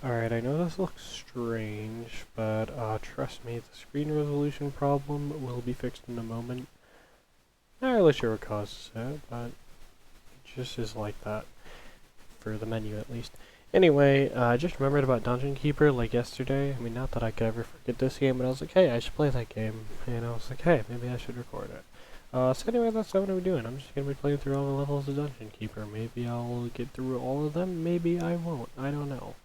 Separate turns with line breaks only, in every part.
Alright, I know this looks strange, but trust me, the screen resolution problem will be fixed in a moment. Not really sure what causes it, but it just is like that. For the menu, at least. Anyway, I just remembered about Dungeon Keeper, like yesterday. I mean, not that I could ever forget this game, but I was like, hey, I should play that game. And I was like, hey, maybe I should record it. So anyway, that's what I'm going to be doing. I'm just going to be playing through all the levels of Dungeon Keeper. Maybe I'll get through all of them, maybe I won't. I don't know.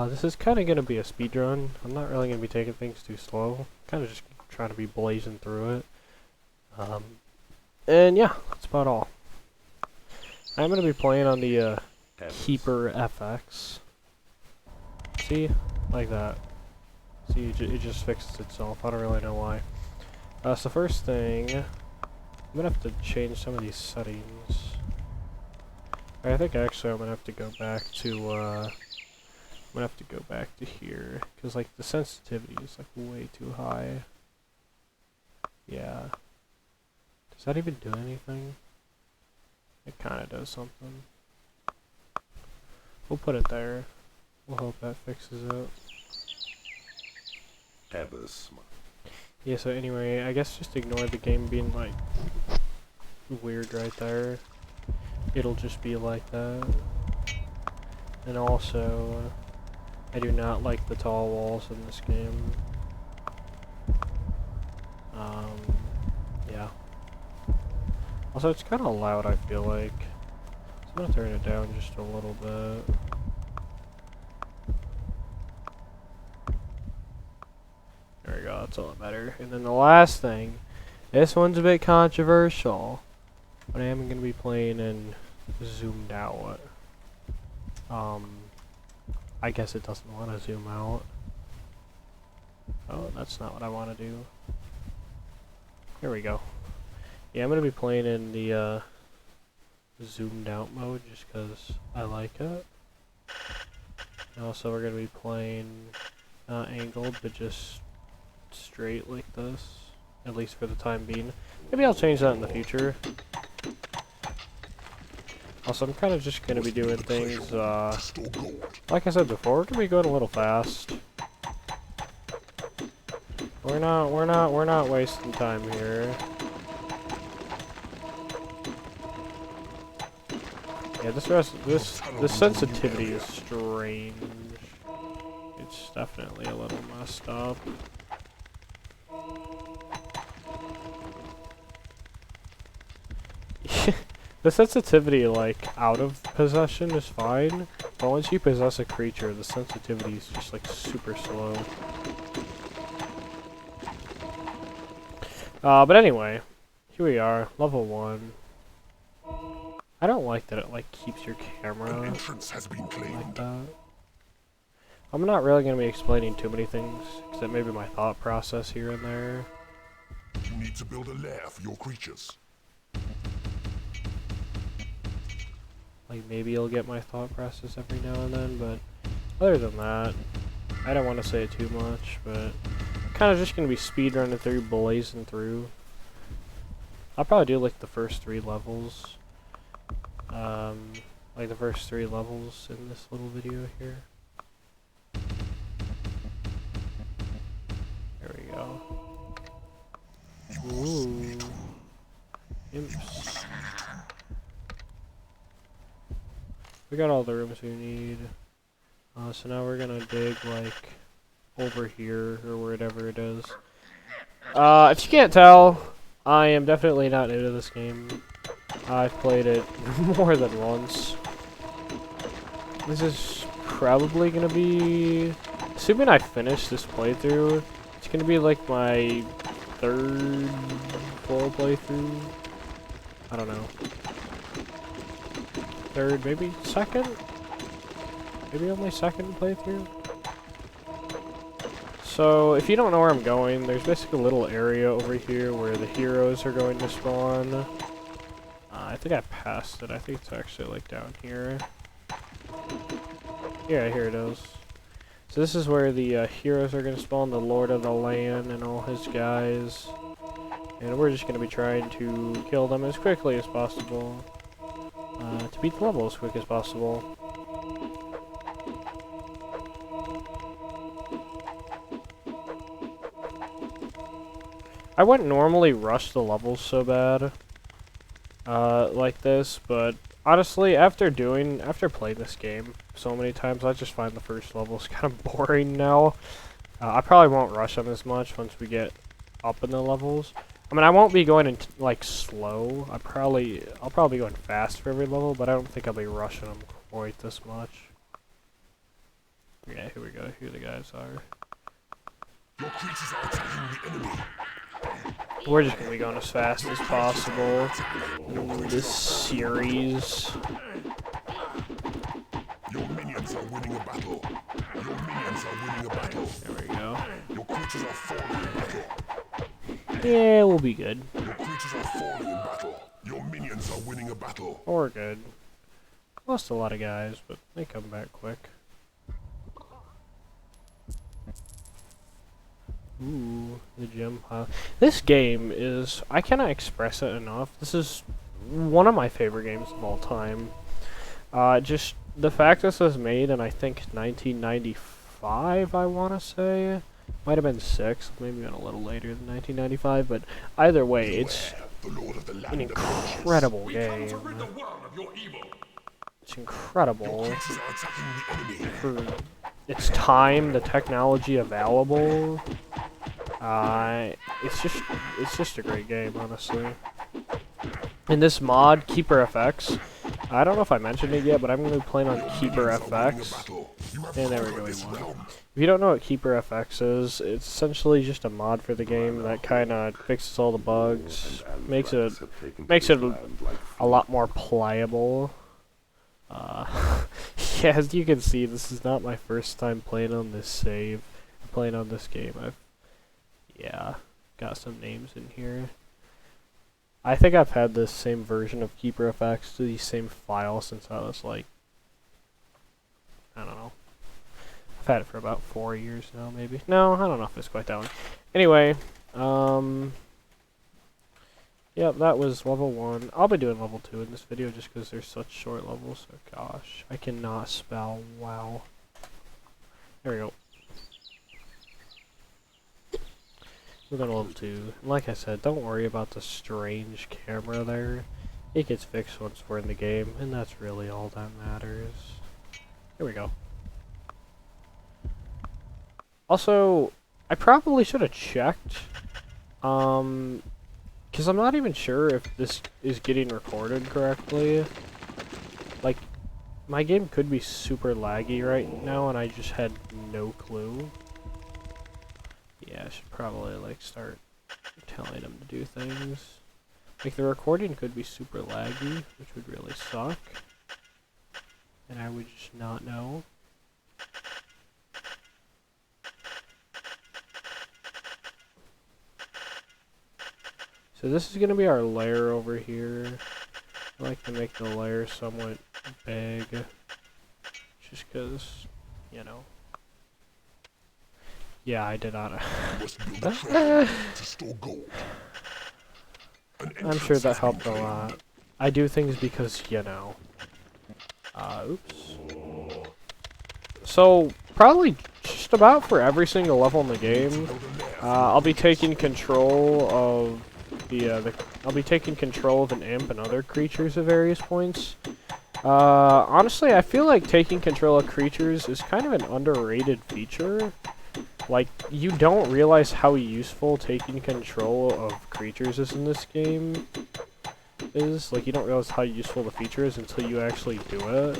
This is kind of going to be a speed run. I'm not really going to be taking things too slow. Kind of just trying to be blazing through it. And yeah, that's about all. I'm going to be playing on the Keeper FX. See? Like that. See, it just fixes itself. I don't really know why. So first thing, I'm gonna have to change some of these settings. I think actually I'm gonna have to go back to, here, because like the sensitivity is like way too high. Yeah. Does that even do anything? It kinda does something. We'll put it there. We'll hope that fixes it. Yeah, so anyway, I guess just ignore the game being like weird right there. It'll just be like that. And also, I do not like the tall walls in this game. Yeah. Also, it's kind of loud, I feel like. So I'm gonna turn it down just a little bit. There we go, that's a lot better. And then the last thing, this one's a bit controversial, but I am going to be playing in zoomed out. I guess it doesn't want to zoom out. Oh, that's not what I want to do. Here we go. Yeah, I'm going to be playing in the zoomed out mode just because I like it. And also we're going to be playing not angled, but just straight like this, at least for the time being. Maybe I'll change that in the future. Also, I'm kind of just going to be doing things, like I said before, we're going to be going a little fast. We're not wasting time here. Yeah, this sensitivity is strange. It's definitely a little messed up. The sensitivity, like, out of possession is fine, but once you possess a creature, the sensitivity is just, like, super slow. But anyway, here we are, level 1. I don't like that it, like, keeps your camera like that. I'm not really going to be explaining too many things, except maybe my thought process here and there.
You need to build a lair for your creatures.
Like, maybe you'll get my thought process every now and then, but other than that, I don't want to say it too much, but I'm kind of just going to be speedrunning through, blazing through. I'll probably do, like, the first 3 levels. Like, the first 3 levels in this little video here. There we go. Ooh. Imps. We got all the rooms we need. So now we're gonna dig, like, over here, or wherever it is. If you can't tell, I am definitely not new to this game. I've played it more than once. This is probably gonna be... Assuming I finish this playthrough, it's gonna be, like, my 3rd full playthrough. I don't know. 3rd, maybe 2nd? Maybe only 2nd playthrough? So, if you don't know where I'm going, there's basically a little area over here where the heroes are going to spawn. I think I passed it. I think it's actually, like, down here. Yeah, here it is. So this is where the heroes are going to spawn, the Lord of the Land and all his guys. And we're just going to be trying to kill them as quickly as possible. To beat the level as quick as possible. I wouldn't normally rush the levels so bad, like this, but honestly, after playing this game so many times, I just find the first levels kind of boring now. I probably won't rush them as much once we get up in the levels. I mean, I won't be going like slow. I'll probably be going fast for every level, but I don't think I'll be rushing them quite this much. Yeah, here we go. Here the guys are.
Your creatures are attacking the enemy.
We're just gonna be going as fast as possible in this series.
Your minions are winning a battle. Your minions are winning a battle.
There we go.
Your creatures are falling in battle.
Yeah, we'll be good.
Your creatures are falling in battle. Your minions are winning a battle.
We're good. Lost a lot of guys, but they come back quick. Ooh, the gem pile. This game is, I cannot express it enough. This is one of my favorite games of all time. Just the fact this was made in, I think, 1995, I want to say. Might have been 6, maybe even a little later than 1995, but either way, it's an incredible game. It's incredible for its time, the technology available. It's just a great game, honestly. And this mod, Keeper FX, I don't know if I mentioned it yet, but I'm going to be playing on Keeper FX. And there we go, we won. If you don't know what Keeper FX is, it's essentially just a mod for the game that kind of fixes all the bugs, makes it a lot more playable. Yeah, as you can see, this is not my first time playing on this save, playing on this game. Yeah, got some names in here. I think I've had this same version of Keeper FX, the same file, since I was like, I don't know. I've had it for about 4 years now, maybe. No, I don't know if it's quite that long. Anyway, yep, that was level 1. I'll be doing level 2 in this video just because they're such short levels. So, gosh, I cannot spell. Wow. There we go. We're going to level 2. Like I said, don't worry about the strange camera there. It gets fixed once we're in the game, and that's really all that matters. Here we go. Also, I probably should have checked, because I'm not even sure if this is getting recorded correctly. Like, my game could be super laggy right now, and I just had no clue. Yeah, I should probably, like, start telling them to do things. Like, the recording could be super laggy, which would really suck. And I would just not know. So this is going to be our layer over here. I like to make the layer somewhat big. Just because, you know. Yeah, I did not. I'm sure that helped a lot. I do things because, you know. Oops. So, probably just about for every single level in the game, I'll be taking control of I'll be taking control of an imp and other creatures at various points. Honestly, I feel like taking control of creatures is kind of an underrated feature. Like, you don't realize how useful taking control of creatures is in this game. Like, you don't realize how useful the feature is until you actually do it.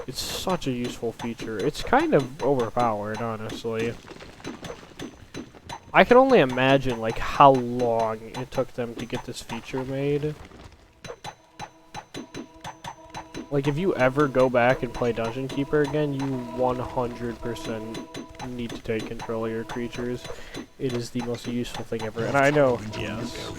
It's such a useful feature. It's kind of overpowered, honestly. I can only imagine, like, how long it took them to get this feature made. Like, if you ever go back and play Dungeon Keeper again, you 100% need to take control of your creatures. It is the most useful thing ever. And I know, yes.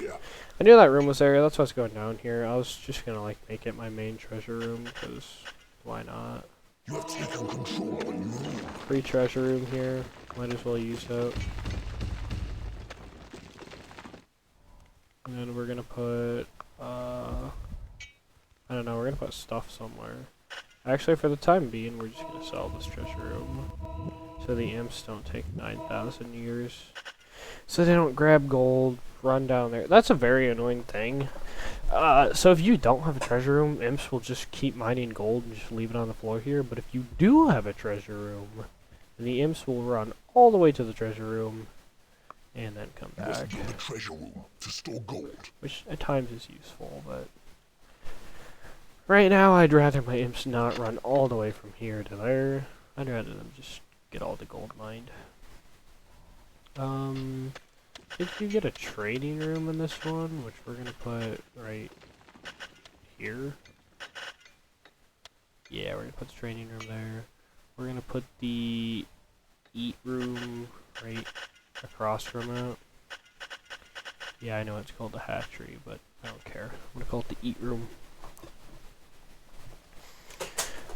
I knew that room was there, that's why I was going down here. I was just gonna, like, make it my main treasure room, because why not?
You have taken control of a new room.
Free treasure room here. Might as well use that. And then we're gonna put, I don't know, we're gonna put stuff somewhere. Actually, for the time being, we're just gonna sell this treasure room. So the imps don't take 9,000 years. So they don't grab gold run down there. That's a very annoying thing. So if you don't have a treasure room, imps will just keep mining gold and just leave it on the floor here. But if you do have a treasure room, then the imps will run all the way to the treasure room and then come
You must
back.
build a treasure room to store gold.
Which at times is useful, but right now I'd rather my imps not run all the way from here to there. I'd rather them just get all the gold mined. Did you get a trading room in this one, which we're gonna put right here? Yeah, we're gonna put the trading room there. We're gonna put the eat room right across from it. Yeah, I know it's called the hatchery, but I don't care. I'm gonna call it the eat room.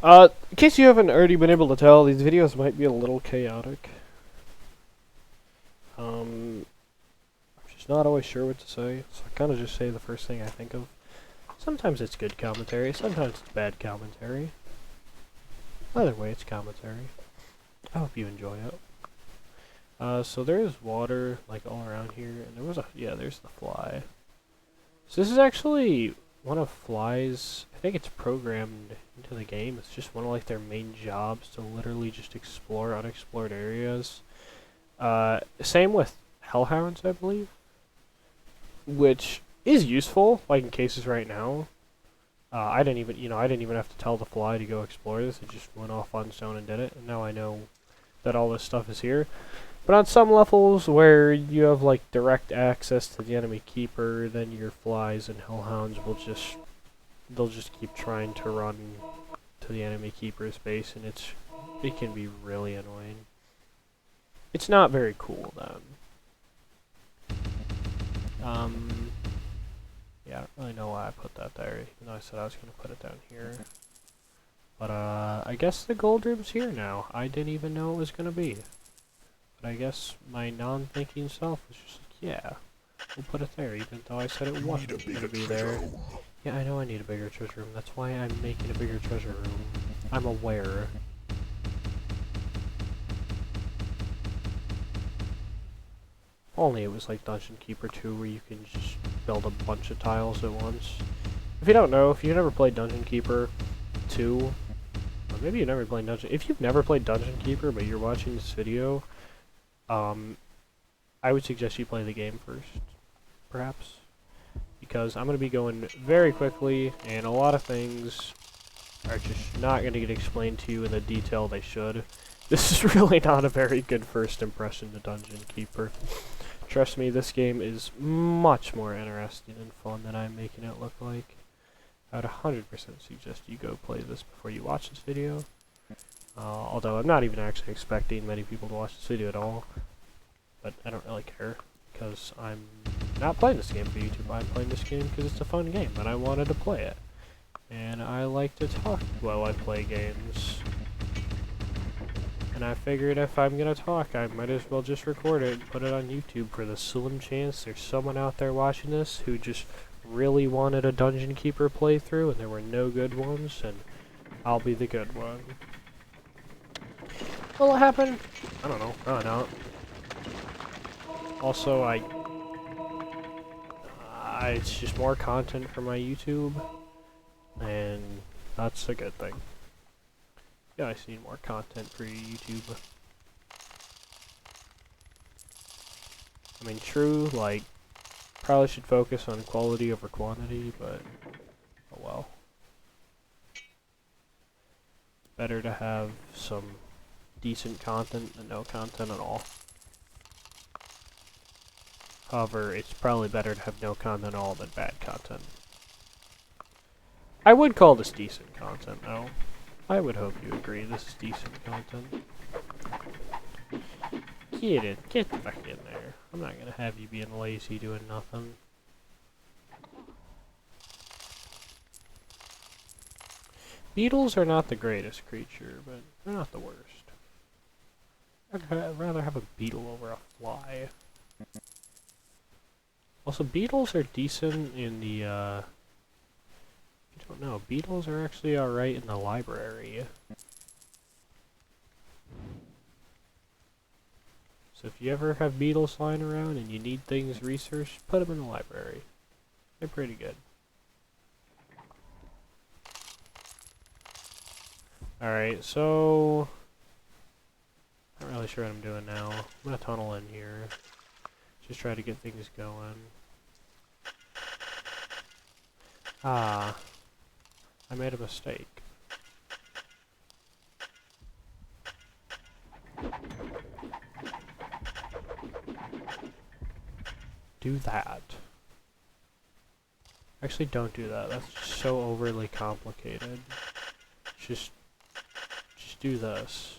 In case you haven't already been able to tell, these videos might be a little chaotic. I'm just not always sure what to say, so I kind of just say the first thing I think of. Sometimes it's good commentary, sometimes it's bad commentary. Either way, it's commentary. I hope you enjoy it. So there's water, like, all around here, and there was a, yeah, there's the fly. So this is actually one of Fly's, I think it's programmed into the game. It's just one of, like, their main jobs to literally just explore unexplored areas. Same with hellhounds, I believe, which is useful, like in cases right now. I didn't even have to tell the fly to go explore this. It just went off on its own and did it, and now I know that all this stuff is here. But on some levels where you have like direct access to the enemy keeper, then your flies and hellhounds will they'll just keep trying to run to the enemy keeper's base, and it can be really annoying. It's not very cool then. Yeah, I don't really know why I put that there, even though I said I was going to put it down here. But, I guess the gold room's here now. I didn't even know it was going to be. But I guess my non-thinking self was just like, yeah, we'll put it there, even though I said it wasn't going to be there. Yeah, I know I need a bigger treasure room. That's why I'm making a bigger treasure room. I'm aware. Only it was like Dungeon Keeper 2, where you can just build a bunch of tiles at once. If you don't know, if you've never played Dungeon Keeper 2, or maybe you've never played if you've never played Dungeon Keeper, but you're watching this video, I would suggest you play the game first, perhaps. Because I'm going to be going very quickly, and a lot of things are just not going to get explained to you in the detail they should. This is really not a very good first impression to Dungeon Keeper. Trust me, this game is much more interesting and fun than I'm making it look like. I would 100% suggest you go play this before you watch this video. Although I'm not even actually expecting many people to watch this video at all. But I don't really care, because I'm not playing this game for YouTube. I'm playing this game because it's a fun game, and I wanted to play it. And I like to talk while I play games. And I figured if I'm gonna talk, I might as well just record it and put it on YouTube for the slim chance there's someone out there watching this who just really wanted a Dungeon Keeper playthrough and there were no good ones, and I'll be the good one. Will it happen? I don't know. I don't know. Also, it's just more content for my YouTube, and that's a good thing. You guys need more content for your YouTube. I mean, true, like, probably should focus on quality over quantity, but oh well. Better to have some decent content than no content at all. However, it's probably better to have no content at all than bad content. I would call this decent content, though. I would hope you agree this is decent content. Get it. Get back in there. I'm not gonna have you being lazy doing nothing. Beetles are not the greatest creature, but they're not the worst. I'd rather have a beetle over a fly. Also, beetles are decent in the, I don't know, beetles are actually alright in the library. So if you ever have beetles flying around and you need things researched, put them in the library. They're pretty good. Alright, so... not really sure what I'm doing now. I'm gonna tunnel in here. Just try to get things going. Ah. I made a mistake. Do that. Actually, don't do that. That's so overly complicated. Just do this.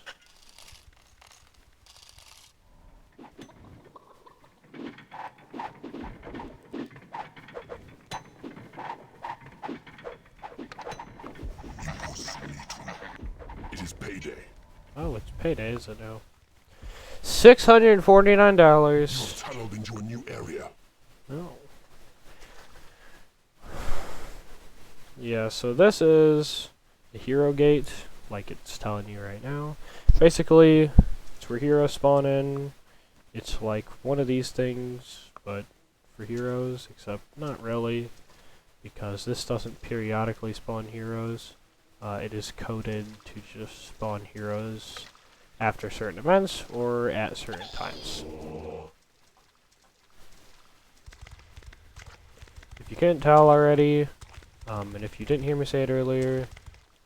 It is payday.
Oh, it's payday, is it now? $649.
You've tunneled into a new area.
Oh. Yeah, so this is the hero gate, like it's telling you right now. Basically, it's where heroes spawn in. It's like one of these things, but for heroes, except not really, because this doesn't periodically spawn heroes. It is coded to just spawn heroes after certain events or at certain times. If you couldn't tell already, and if you didn't hear me say it earlier,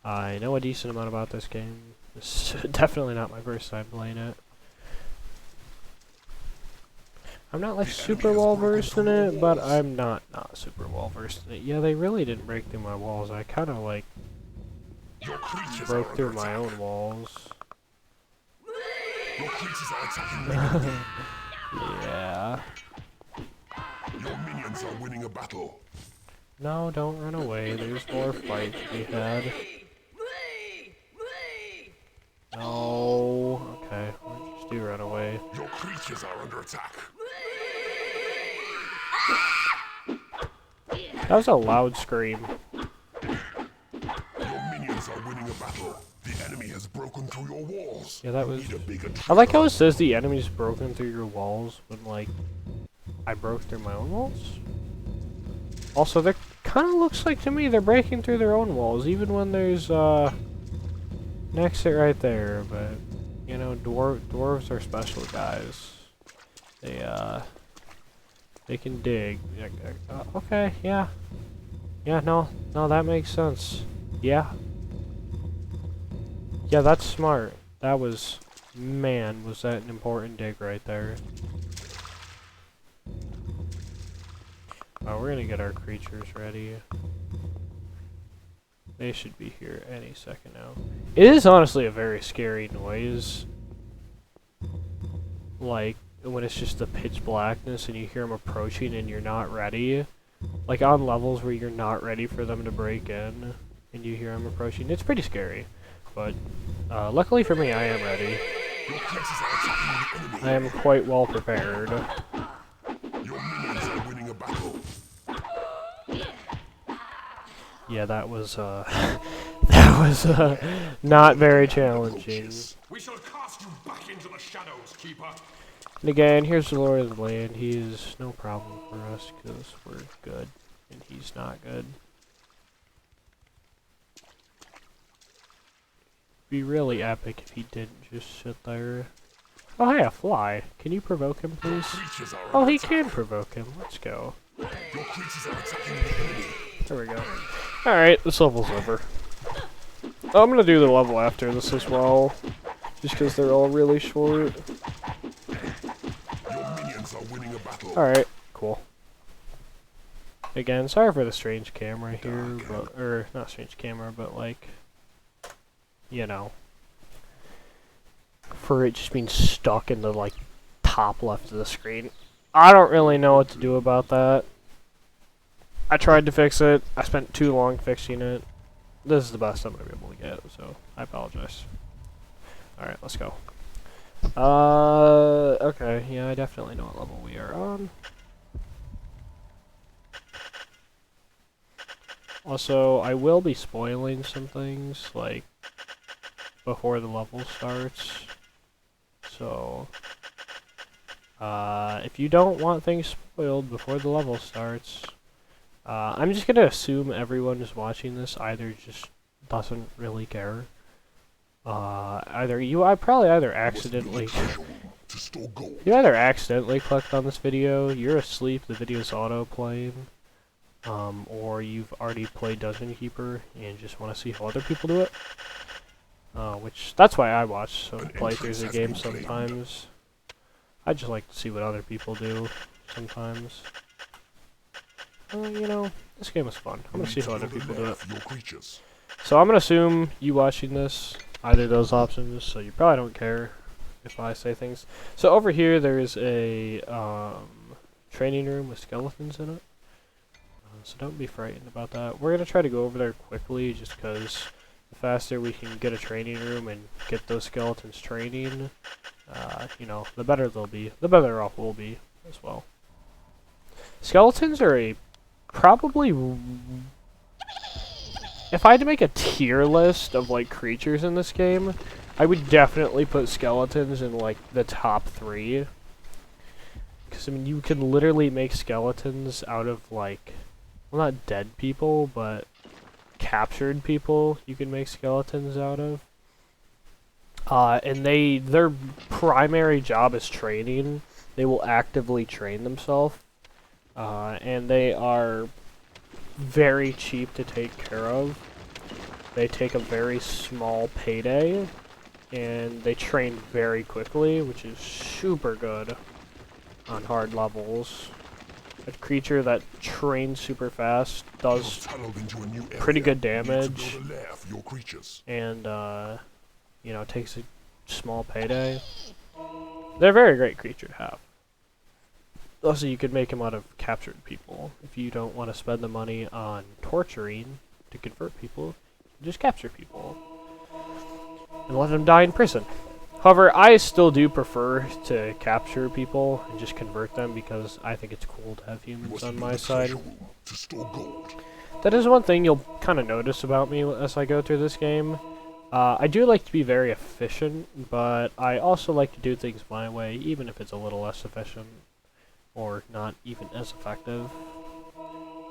I know a decent amount about this game. This is definitely not my first time playing it. I'm not like super well versed in it, but I'm not super well versed in it. Yeah, they really didn't break through my walls. I kind of like broke through my own walls.
Your creatures are attacking me.
Yeah.
Your minions are winning a battle.
No, don't run away. There's more fights to be had. No. Okay, well, just do run away.
Your creatures are under attack.
That was a loud scream.
Your minions are winning a battle. The enemy has broken through your walls.
Yeah, that was...
Need a bigger
I like how
trigger.
it says the enemy's broken through your walls when, like, I broke through my own walls. Also, they kind of looks like to me they're breaking through their own walls, even when there's, an exit right there, but, you know, dwarves are special guys. They can dig. Okay, yeah. Yeah, no, that makes sense. Yeah. Yeah, that's smart. That was... man, was that an important dig right there. Oh, we're gonna get our creatures ready. They should be here any second now. It is honestly a very scary noise. Like, when it's just the pitch blackness and you hear them approaching and you're not ready. Like, on levels where you're not ready for them to break in and you hear them approaching. It's pretty scary. But, luckily for me, I am ready.
Your creatures are attacking the enemy.
I am quite well prepared.
Your minions are winning a battle.
Yeah, that was, that was, not very challenging.
We shall cast you back into the shadows, Keeper.
And again, here's the Lord of the Land. He is no problem for us, because we're good, and he's not good. Be really epic if he didn't just sit there. Oh hey, a fly. Can you provoke him, please?
Creatures are
Oh,
under
he
attack.
can provoke him. Let's go.
Your creatures are attacking the enemy.
There we go. Alright, this level's over. I'm gonna do the level after this as well. Just because they're all really short.
Your minions are winning a battle.
Alright, cool. Again, sorry for the strange camera here, but, or, not strange camera, but like, you know, for it just being stuck in the, like, top left of the screen. I don't really know what to do about that. I tried to fix it. I spent too long fixing it. This is the best I'm going to be able to get, so I apologize. Alright, let's go. Okay, yeah, I definitely know what level we are on. Also, I will be spoiling some things, like, before the level starts. So, If you don't want things spoiled before the level starts, I'm just gonna assume everyone who's watching this either just doesn't really care. I probably either accidentally
To store gold.
you either accidentally clicked on this video, you're asleep, the video's auto-playing, or you've already played Dungeon Keeper and just want to see how other people do it. That's why I watch some playthroughs of games sometimes. I just like to see what other people do sometimes. You know, this game is fun. I'm gonna see how other people do it.
Your creatures.
So I'm gonna assume you watching this, either of those options, so you probably don't care if I say things. So over here there's a training room with skeletons in it. So don't be frightened about that. We're gonna try to go over there quickly just because the faster we can get a training room and get those skeletons training, you know, the better they'll be. The better off we'll be as well. Skeletons are probably... If I had to make a tier list of, like, creatures in this game, I would definitely put skeletons in, like, the top 3. Because, I mean, you can literally make skeletons out of, like, well, not dead people, but captured people you can make skeletons out of. And their primary job is training. They will actively train themselves. And they are very cheap to take care of. They take a very small payday, and they train very quickly, which is super good on hard levels. A creature that trains super fast does pretty good damage, and you know, takes a small payday. They're a very great creature to have. Also, you could make them out of captured people. If you don't want to spend the money on torturing to convert people, just capture people and let them die in prison. However, I still do prefer to capture people and just convert them because I think it's cool to have humans on my side. That is one thing you'll kind of notice about me as I go through this game. I do like to be very efficient, but I also like to do things my way, even if it's a little less efficient. Or not even as effective.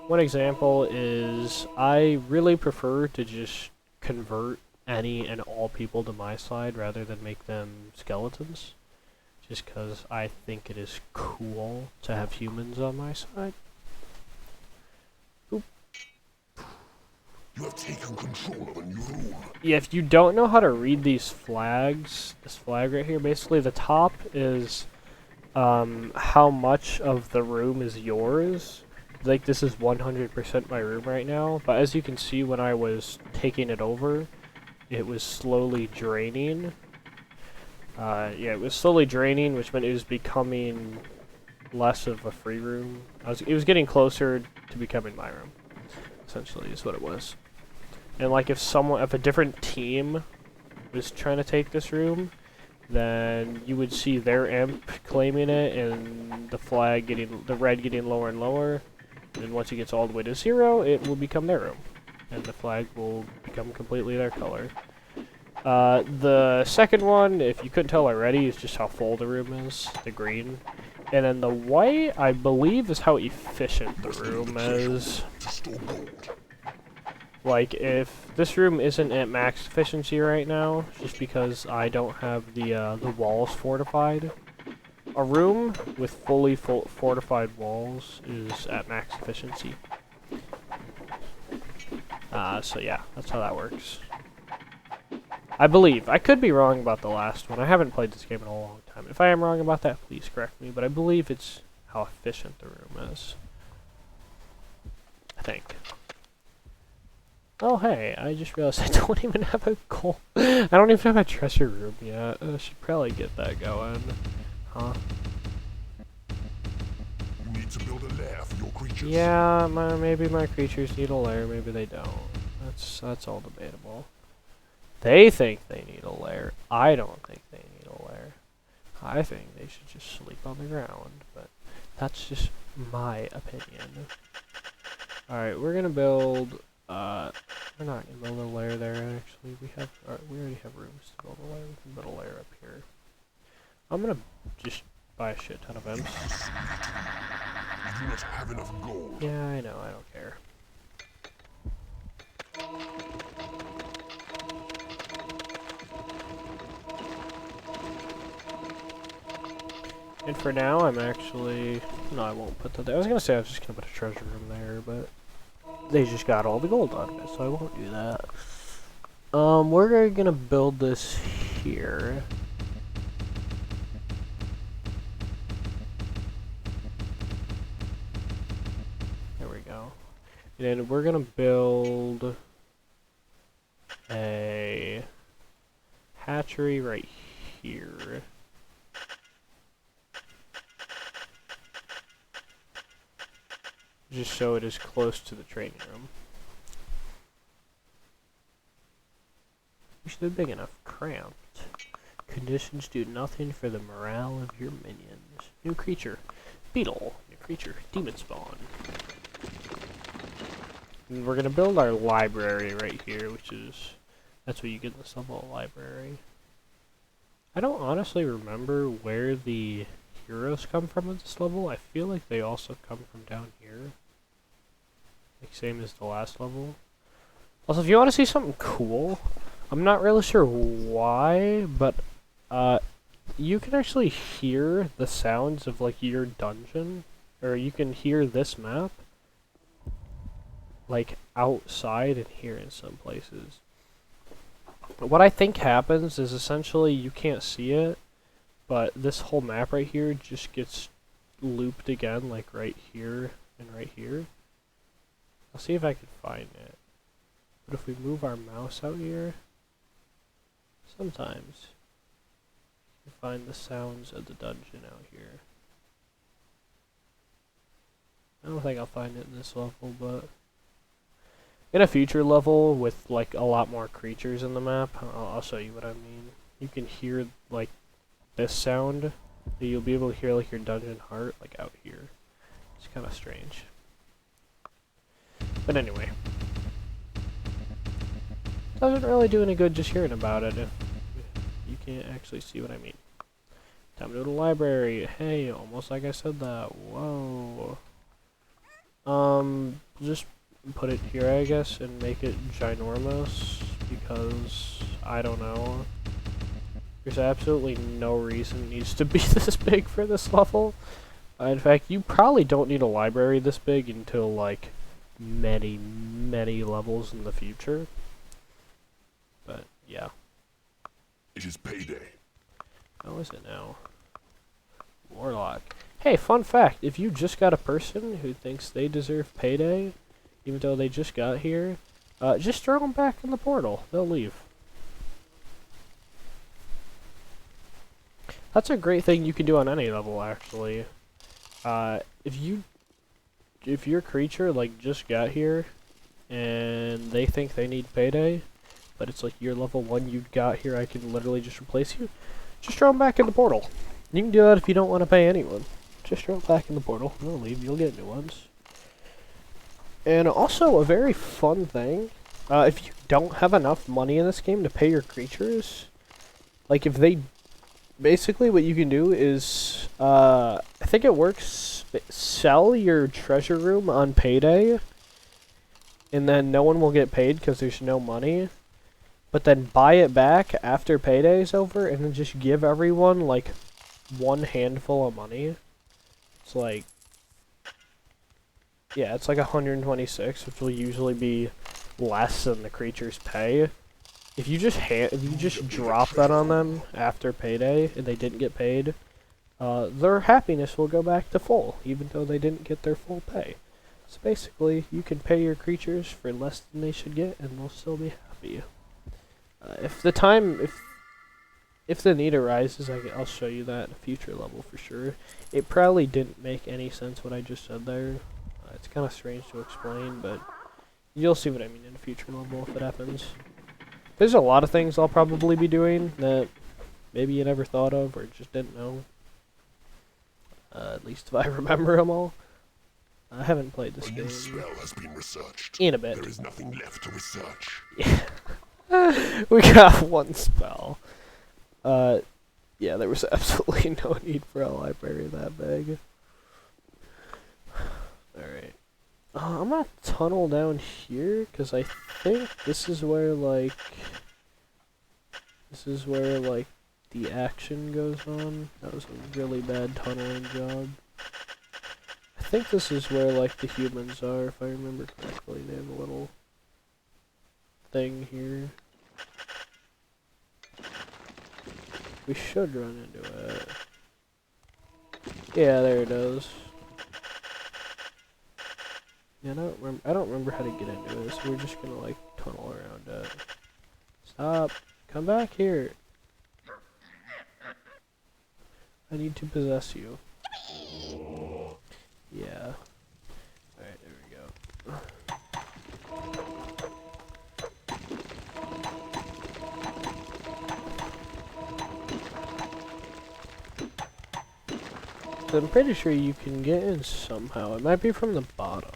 One example is I really prefer to just convert any and all people to my side rather than make them skeletons. Just because I think it is cool to have humans on my side. Oop.
You have taken control of a new room.
Yeah, if you don't know how to read these flags, this flag right here, basically the top is how much of the room is yours. Like, this is 100% my room right now, but as you can see, when I was taking it over, it was slowly draining. Yeah, it was slowly draining, which meant it was becoming less of a free room. It was getting closer to becoming my room, essentially, is what it was. And like, if a different team was trying to take this room, then you would see their imp claiming it, and the red getting lower and lower. And once it gets all the way to 0, it will become their room, and the flag will become completely their color. The second one, if you couldn't tell already, is just how full the room is, the green. And then the white, I believe, is how efficient the room is. Like, if this room isn't at max efficiency right now, just because I don't have the walls fortified, a room with fully fortified walls is at max efficiency. So yeah, that's how that works. I believe. I could be wrong about the last one. I haven't played this game in a long time. If I am wrong about that, please correct me, but I believe it's how efficient the room is. I think. Oh hey, I just realized I don't even have a goal. I don't even have a treasure room yet. I should probably get that going. Huh?
You need to build a lair for your creatures.
Yeah, maybe my creatures need a lair, maybe they don't. That's all debatable. They think they need a lair. I don't think they need a lair. I think they should just sleep on the ground, but that's just my opinion. Alright, we're gonna build... we're not gonna build a lair there, actually. We already have rooms to build a lair. We can build a lair up here. I'm gonna just buy a shit ton of imps.
You do not have enough gold.
Yeah, I know, I don't care. And for now, I'm actually... No, I won't put that there. I was gonna say I was just gonna put a treasure room there, but... They just got all the gold out of it, so I won't do that. We're gonna build this here. There we go. And we're gonna build... a... hatchery right here. Just so it is close to the training room. Wish they're big enough. Cramped. Conditions do nothing for the morale of your minions. New creature. Beetle. New creature. Demon spawn. And we're gonna build our library right here, which is... That's what you get in this level, a library. I don't honestly remember where the heroes come from at this level. I feel like they also come from down here. Like same as the last level. Also, if you want to see something cool, I'm not really sure why, but you can actually hear the sounds of like your dungeon, or you can hear this map like outside and here in some places. What I think happens is essentially you can't see it, but this whole map right here just gets looped again, like right here and right here. I'll see if I can find it. But if we move our mouse out here, sometimes you can find the sounds of the dungeon out here. I don't think I'll find it in this level, but in a future level with like a lot more creatures in the map, I'll show you what I mean. You can hear like this sound, you'll be able to hear like your dungeon heart like out here. It's kind of strange. But anyway, doesn't really do any good just hearing about it if you can't actually see what I mean. Time to go to the library. Hey, almost like I said that. Whoa. Just put it here, I guess, and make it ginormous because I don't know. There's absolutely no reason it needs to be this big for this level. In fact, you probably don't need a library this big until like many, many levels in the future. But yeah.
It is payday.
How is it now? Warlock. Hey, fun fact, if you just got a person who thinks they deserve payday, even though they just got here, just throw them back in the portal. They'll leave. That's a great thing you can do on any level, actually. If your creature, like, just got here, and they think they need payday, but it's like you're level 1, you got here, I can literally just replace you, just throw them back in the portal. You can do that if you don't want to pay anyone. Just throw it back in the portal. They'll leave. You'll get new ones. And also, a very fun thing, if you don't have enough money in this game to pay your creatures, like if they... Basically, what you can do is, I think it works, sell your treasure room on payday, and then no one will get paid because there's no money, but then buy it back after payday's over, and then just give everyone, like, one handful of money. It's like, yeah, it's like 126, which will usually be less than the creature's pay. If you just drop that on them after payday and they didn't get paid, their happiness will go back to full, even though they didn't get their full pay. So basically, you can pay your creatures for less than they should get, and they'll still be happy. If the need arises, I'll show you that in a future level for sure. It probably didn't make any sense what I just said there. It's kind of strange to explain, but you'll see what I mean in a future level if it happens. There's a lot of things I'll probably be doing that maybe you never thought of or just didn't know. At least if I remember them all. I haven't played this
A
game
new spell has been researched.
in a bit.
There is nothing left to research.
Yeah. We got one spell. Yeah, Yeah, there was absolutely no need for a library that big. Alright. I'm gonna tunnel down here, because I think this is where, like... This is where, like, the action goes on. That was a really bad tunneling job. I think this is where, like, the humans are, if I remember correctly. They have a little thing here. We should run into it. Yeah, there it is. Yeah, I don't remember how to get into it, so we're just gonna, like, tunnel around it. Stop! Come back here! I need to possess you. Yeah. Alright, there we go. So I'm pretty sure you can get in somehow. It might be from the bottom.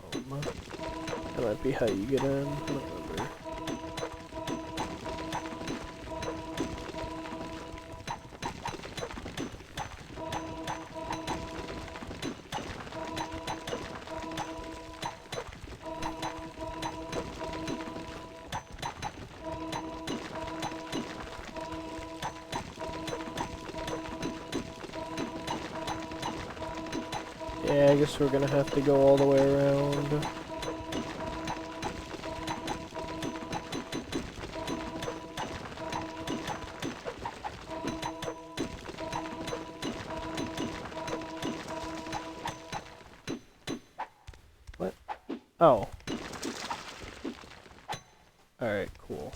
That might be how you get in. I don't remember. Yeah, I guess we're gonna have to go all the way around. What? Oh. Alright, cool.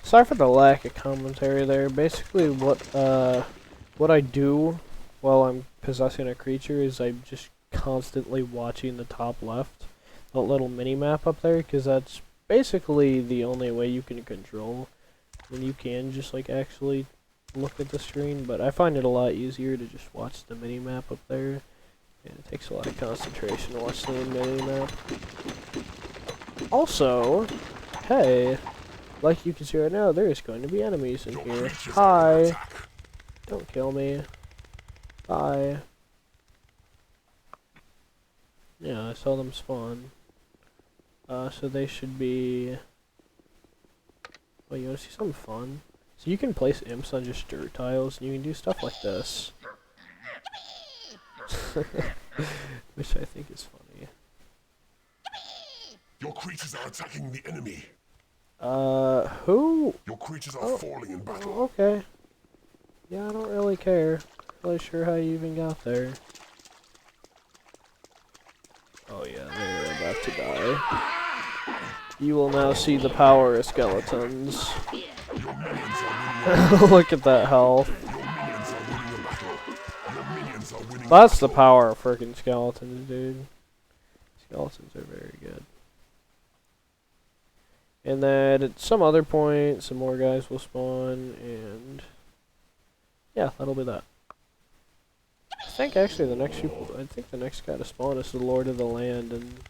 Sorry for the lack of commentary there. Basically what I do while I'm possessing a creature is I'm just constantly watching the top left, that little mini map up there, because that's basically the only way you can control when you can just like actually look at the screen. But I find it a lot easier to just watch the mini map up there, and it takes a lot of concentration to watch the mini map. Also, hey, like you can see right now, there is going to be enemies in here. Hi! Don't kill me. Bye. Yeah, I saw them spawn. So they should be... Well, you wanna see something fun? So you can place imps on just dirt tiles, and you can do stuff like this. Which I think is funny.
Your creatures are attacking the enemy.
Who?
Your creatures are falling in battle.
Okay. Yeah, I don't really care. Not really sure how you even got there. Oh yeah, they're about to die. You will now see the power of skeletons.
Your minions are winning.
Look at that health.
Your minions are winning the battle. Your minions are winning.
That's the power of freaking skeletons, dude. Skeletons are very good. And then at some other point, some more guys will spawn, and yeah, that'll be that. I think actually the next guy to spawn is the Lord of the Land, and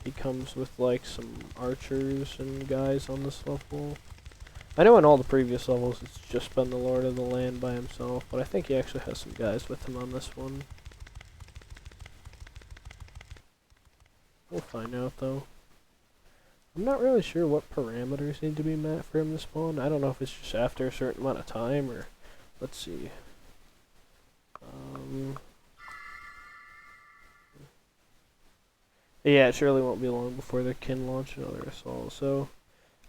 he comes with like some archers and guys on this level. I know in all the previous levels it's just been the Lord of the Land by himself, but I think he actually has some guys with him on this one. We'll find out though. I'm not really sure what parameters need to be met for him to spawn. I don't know if it's just after a certain amount of time, or... Let's see. Yeah, it surely won't be long before they can launch another assault, so...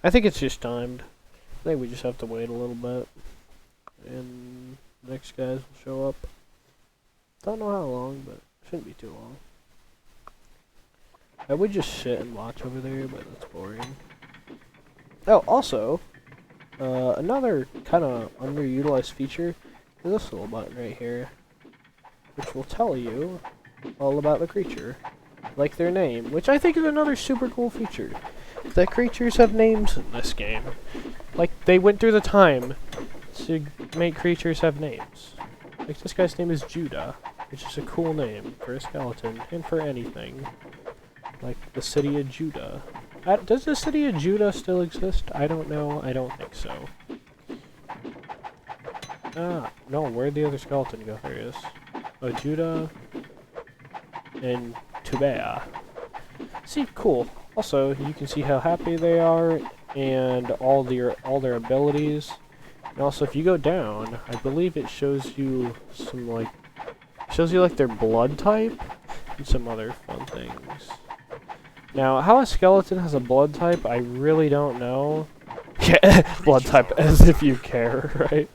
I think it's just timed. I think we just have to wait a little bit. And the next guys will show up. Don't know how long, but it shouldn't be too long. I would just sit and watch over there, but that's boring. Oh, also, another kind of underutilized feature is this little button right here, which will tell you all about the creature, like their name, which I think is another super cool feature. The creatures have names in this game. Like, they went through the time to make creatures have names. Like, this guy's name is Judah, which is a cool name for a skeleton, and for anything. Like the city of Judah. Does the city of Judah still exist? I don't know. I don't think so. Ah, No, where'd the other skeleton go? There he is. Oh, Judah and Tubea. See, cool. Also, you can see how happy they are and all their abilities. And also, if you go down, I believe it shows you some like their blood type and some other fun things. Now, how a skeleton has a blood type, I really don't know. Yeah, blood type, as if you care, right?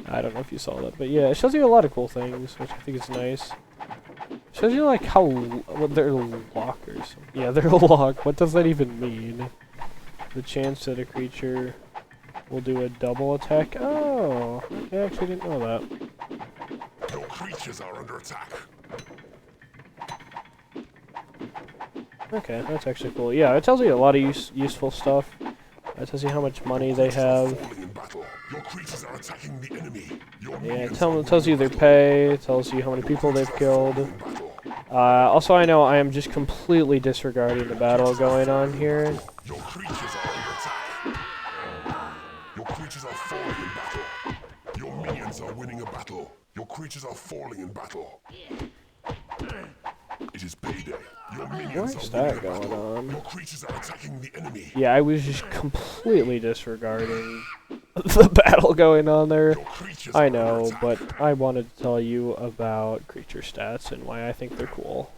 I don't know if you saw that, but yeah, it shows you a lot of cool things, which I think is nice. Shows you like how what they're lockers. Yeah, they're locked. What does that even mean? The chance that a creature will do a double attack. Oh, I actually didn't know that.
Your creatures are under attack.
Okay, that's actually cool. Yeah, it tells you a lot of useful stuff. It tells you how much money they have.
Falling in battle. Your creatures are attacking the enemy. Your
Yeah, it
minions
tells you their pay. It tells you how many people they've killed. Also, I know I am just completely disregarding the battle going on here.
Your creatures are under attack. Your creatures are falling in battle. Your minions are winning a battle. Your creatures are falling in battle. It is payday. Your minions
What's
are winning
that
a
going
battle.
on?
Your creatures are attacking the enemy.
Yeah, I was just completely disregarding the battle going on there.
Your creatures
I
are
know,
under attack.
but I wanted to tell you about creature stats and why I think they're cool.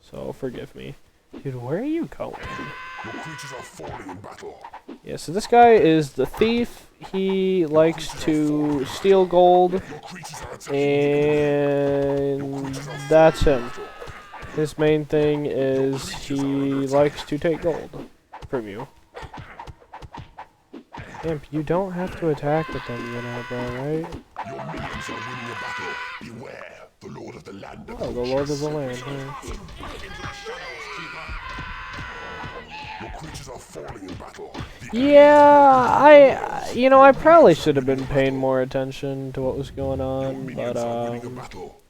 So, forgive me. Dude, where are you going?
Your creatures are falling in battle.
Yeah, so this guy is the thief. He likes to steal gold,
Your creatures are attacking the enemy.
and that's him. His main thing is he likes to take gold from you. Imp, you don't have to attack with them, you know, bro, right?
Your minions are winning a battle. Beware, the Lord of the Land.
Oh, the Lord of the Land, huh?
Your creatures are falling in battle.
Yeah, you know, I probably should have been paying more attention to what was going
Your
on,
minions
but,
are winning a battle.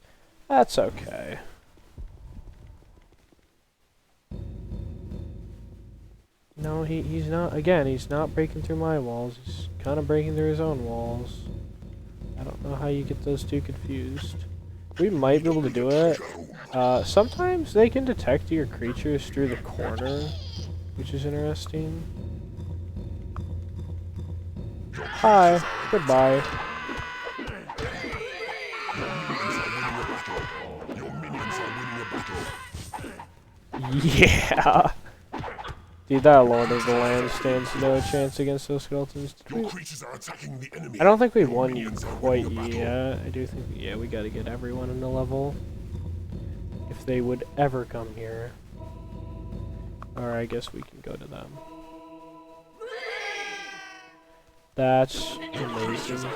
that's okay. No, he's not, again, he's not breaking through my walls, he's kind of breaking through his own walls. I don't know how you get those two confused. We might be able to do it. Sometimes they can detect your creatures through the corner, which is interesting. Hi, goodbye.
Your minions are winning a battle.
Yeah! Dude, that Lord of the Land stands no chance against those skeletons.
Your creatures are attacking the enemy.
I don't think we've
Your
won
minions are
quite
winning a battle.
yet. I do think, yeah, we gotta get everyone in the level. If they would ever come here. Or I guess we can go to them. That's amazing.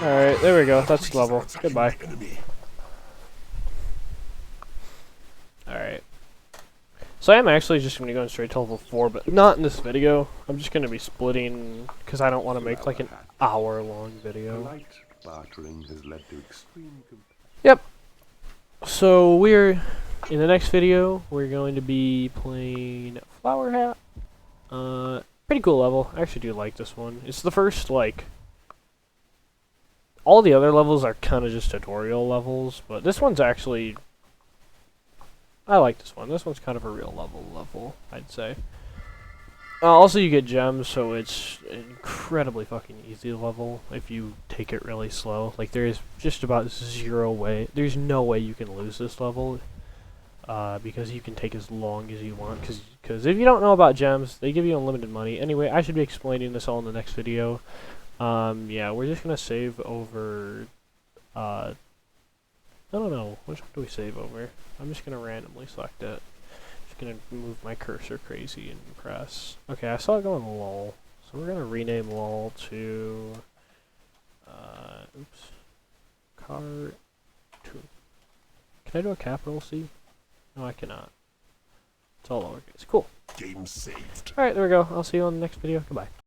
Alright, there we go. That's level. Goodbye. Alright. So I'm actually just going to go straight to level 4, but not in this video. I'm just going to be splitting, because I don't want to make like an hour-long video.
Light bartering has led to extreme
Yep. So we're, in the next video, we're going to be playing Flower Hat. Pretty cool level. I actually do like this one. It's the first, like, all the other levels are kind of just tutorial levels, but this one's actually, I like this one. This one's kind of a real level, I'd say. Also, you get gems, so it's incredibly fucking easy level if you take it really slow. Like, there is just about zero way. There's no way you can lose this level, because you can take as long as you want. Because if you don't know about gems, they give you unlimited money. Anyway, I should be explaining this all in the next video. Yeah, we're just gonna save over. I don't know. Which one do we save over? I'm just gonna randomly select it. Gonna move my cursor crazy and press. Okay, I saw it going lol. So we're gonna rename lol to oops. Cartoon. Can I do a capital C? No, I cannot. It's all lowercase. Cool.
Game saved.
Alright, there we go. I'll see you on the next video. Goodbye.